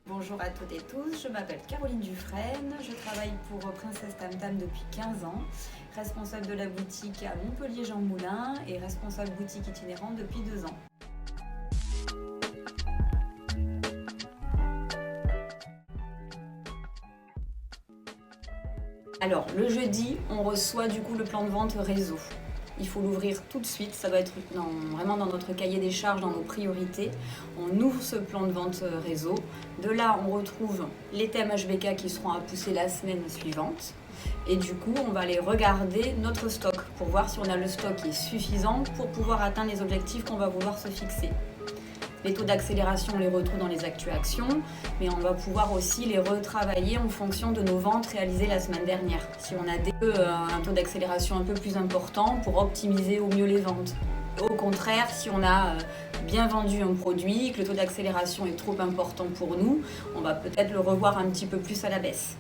Bonjour à toutes et tous, je m'appelle Caroline Dufresne, je travaille pour Princesse Tam Tam depuis 15 ans, responsable de la boutique à Montpellier-Jean Moulin et responsable boutique itinérante depuis 2 ans. Alors, le jeudi, on reçoit du coup le plan de vente réseau. Il faut l'ouvrir tout de suite, ça doit être vraiment dans notre cahier des charges, dans nos priorités. On ouvre ce plan de vente réseau. De là, on retrouve les thèmes HBK qui seront à pousser la semaine suivante. Et du coup, on va aller regarder notre stock pour voir si on a le stock qui est suffisant pour pouvoir atteindre les objectifs qu'on va vouloir se fixer. Les taux d'accélération, on les retrouve dans les actus-actions, mais on va pouvoir aussi les retravailler en fonction de nos ventes réalisées la semaine dernière. Si on a un taux d'accélération un peu plus important pour optimiser au mieux les ventes. Au contraire, si on a bien vendu un produit, que le taux d'accélération est trop important pour nous, on va peut-être le revoir un petit peu plus à la baisse.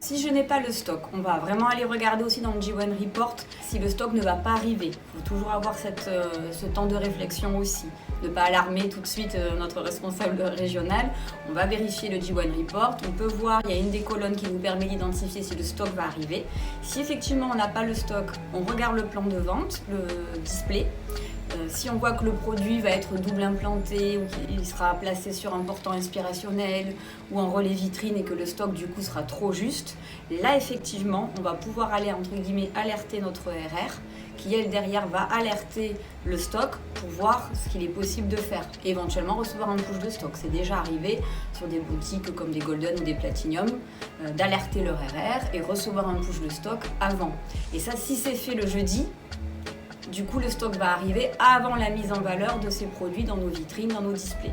Si je n'ai pas le stock, on va vraiment aller regarder aussi dans le G1 Report si le stock ne va pas arriver. Il faut toujours avoir ce temps de réflexion aussi. Ne pas alarmer tout de suite notre responsable régional. On va vérifier le G1 Report. On peut voir, il y a une des colonnes qui nous permet d'identifier si le stock va arriver. Si effectivement on n'a pas le stock, on regarde le plan de vente, le display. Si on voit que le produit va être double implanté ou qu'il sera placé sur un portant inspirationnel ou en relais vitrine et que le stock du coup sera trop juste, là effectivement on va pouvoir aller entre guillemets alerter notre RR qui elle derrière va alerter le stock pour voir ce qu'il est possible de faire. Et éventuellement recevoir un push de stock. C'est déjà arrivé sur des boutiques comme des Golden ou des Platinum d'alerter leur RR et recevoir un push de stock avant. Et ça si c'est fait le jeudi, du coup, le stock va arriver avant la mise en valeur de ces produits dans nos vitrines, dans nos displays.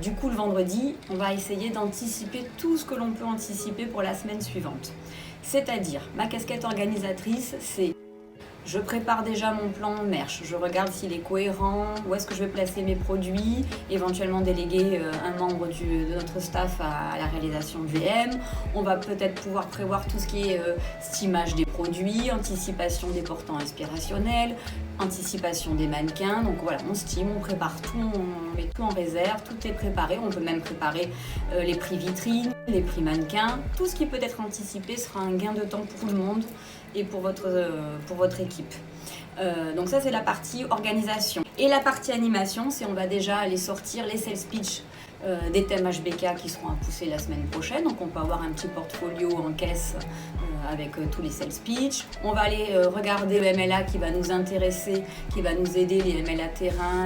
Du coup, le vendredi, on va essayer d'anticiper tout ce que l'on peut anticiper pour la semaine suivante. C'est-à-dire, ma casquette organisatrice, c'est je prépare déjà mon plan merch, je regarde s'il est cohérent, où est-ce que je vais placer mes produits, éventuellement déléguer un membre de notre staff à la réalisation du VM. On va peut-être pouvoir prévoir tout ce qui est stimage des produits, anticipation des portants inspirationnels, anticipation des mannequins. Donc voilà, on stime, on prépare tout, on met tout en réserve, tout est préparé. On peut même préparer les prix vitrines, les prix mannequins. Tout ce qui peut être anticipé sera un gain de temps pour tout le monde et pour votre équipe. Donc ça c'est la partie organisation. Et la partie animation, c'est on va déjà aller sortir les sales pitch des thèmes HBK qui seront à pousser la semaine prochaine. Donc on peut avoir un petit portfolio en caisse avec tous les sales pitch. On va aller regarder le MLA qui va nous intéresser, qui va nous aider, les MLA terrain,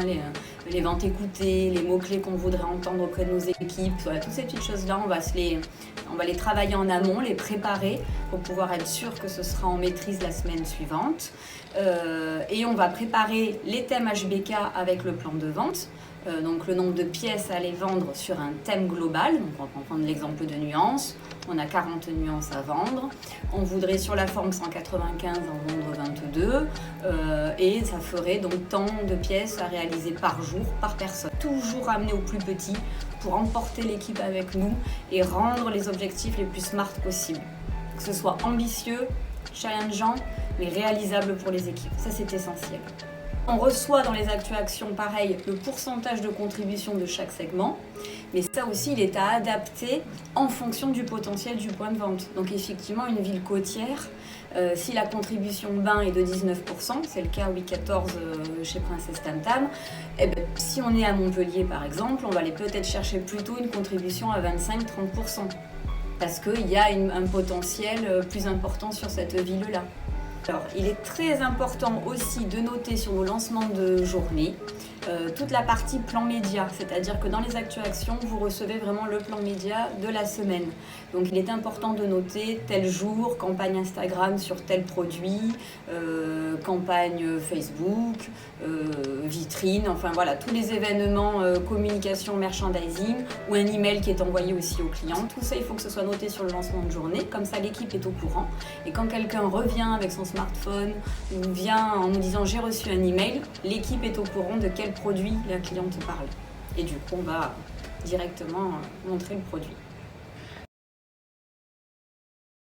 les ventes écoutées, les mots-clés qu'on voudrait entendre auprès de nos équipes. Voilà, toutes ces petites choses-là, on va les travailler en amont, les préparer pour pouvoir être sûr que ce sera en maîtrise la semaine suivante. Et on va préparer les thèmes HBK avec le plan de vente. Donc le nombre de pièces à aller vendre sur un thème global. Donc on va prendre l'exemple de nuances. On a 40 nuances à vendre. On voudrait sur la forme 195 en vendre 22. Et ça ferait donc tant de pièces à réaliser par jour, par personne. Toujours amener au plus petit pour emporter l'équipe avec nous et rendre les objectifs les plus smart possibles. Que ce soit ambitieux, challengeant, mais réalisable pour les équipes. Ça, c'est essentiel. On reçoit dans les actus-actions, pareil, le pourcentage de contribution de chaque segment, mais ça aussi, il est à adapter en fonction du potentiel du point de vente. Donc effectivement, une ville côtière, si la contribution bain est de 19%, c'est le cas Week 14 chez Princesse Tam Tam, eh ben, si on est à Montpellier par exemple, on va aller peut-être chercher plutôt une contribution à 25-30%, parce qu'il y a un potentiel plus important sur cette ville-là. Alors, il est très important aussi de noter sur nos lancements de journée toute la partie plan média, c'est-à-dire que dans les actus-actions, vous recevez vraiment le plan média de la semaine. Donc il est important de noter tel jour, campagne Instagram sur tel produit, campagne Facebook, vitrine, enfin voilà, tous les événements communication, merchandising ou un email qui est envoyé aussi aux clients. Tout ça, il faut que ce soit noté sur le lancement de journée, comme ça l'équipe est au courant. Et quand quelqu'un revient avec son smartphone ou vient en nous disant j'ai reçu un email, l'équipe est au courant de quel produit la cliente parle. Et du coup, on va directement montrer le produit.